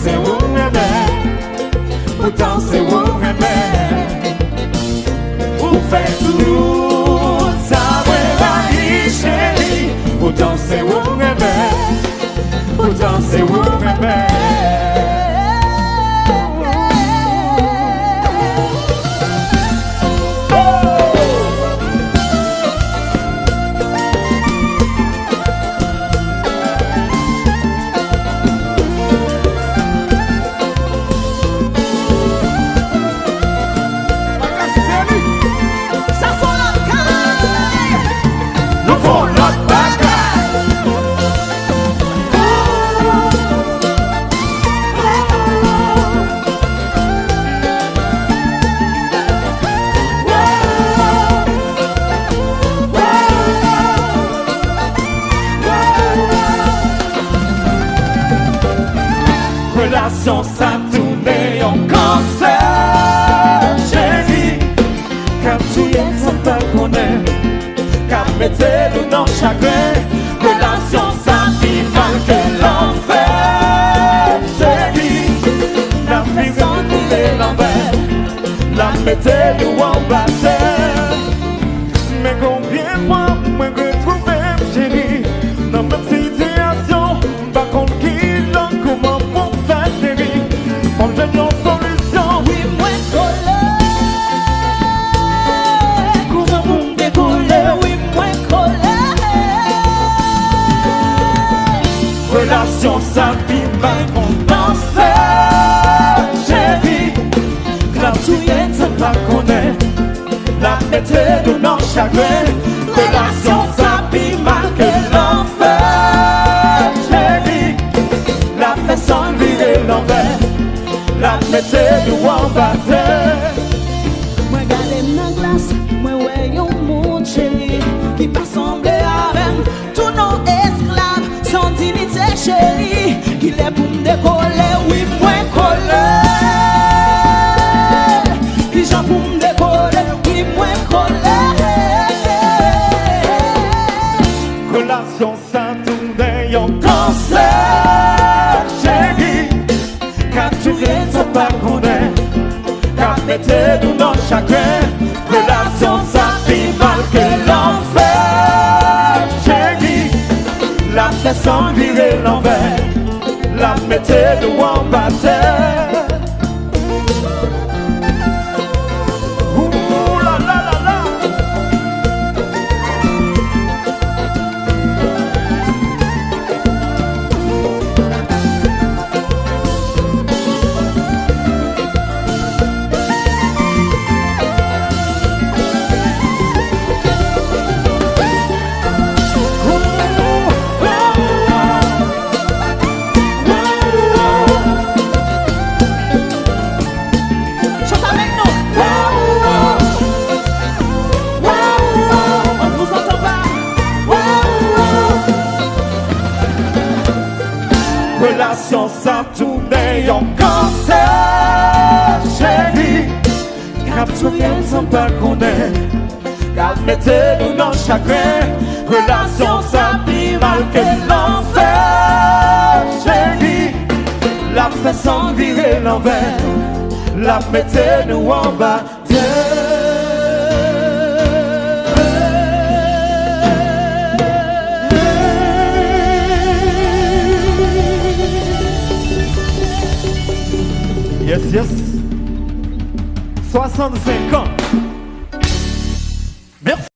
c'est où aimer, pourtant c'est où aimer. Pour faire tout ça, ouais, la vie chérie, pourtant c'est où aimer, pourtant c'est où aimer. Relation ça tourne en cancer, chérie. Quand tu es sans pas connaître, quand mettez-le dans chagrin. Relation ça vit mal que l'enfer, chérie. La vie sans couler l'envers, la mettez-le en bataille. Mais combien de fois moi retrouvé, chérie, dans ma situation, par contre qui l'en comment pour faire, chérie, on donne nos solutions. Oui, moi collé, comment vous me décoller, oui, moi collé. Relation ça vit mal qu'on pense, chérie. Quand tu es sans pas connaître, la mettez de nos chagrins. Relation ça vit mal que l'enfer, chérie. La fait sans virer l'envers, la mettez de en bataille. Moi gardé ma glace, moi ouais yon monde chérie qui pas semblé avec tous nos esclaves sans dignité chérie qui les pour me décoller, oui moi collé. Qui j'en pour me décoller, oui moi collé. Relation ça tourne en cancer, chérie. Quand tu viens sans pas connaître, quand mettez nous dans chacun. Relation ça vit mal que l'enfer, chérie. La fait sans virer l'envers, la mettez nous en bataille. Ouh la la la la. Chante avec nous. On vous entend pas. Relation ça tourne en cancer, chérie. Quand tu viens sans pas connaître, quand mettez-nous dans chacun. Relation ça vit mal que l'enfer, chérie. La fait sans virer l'envers, la mettez-nous en bataille. Yes, yes. 65 ans.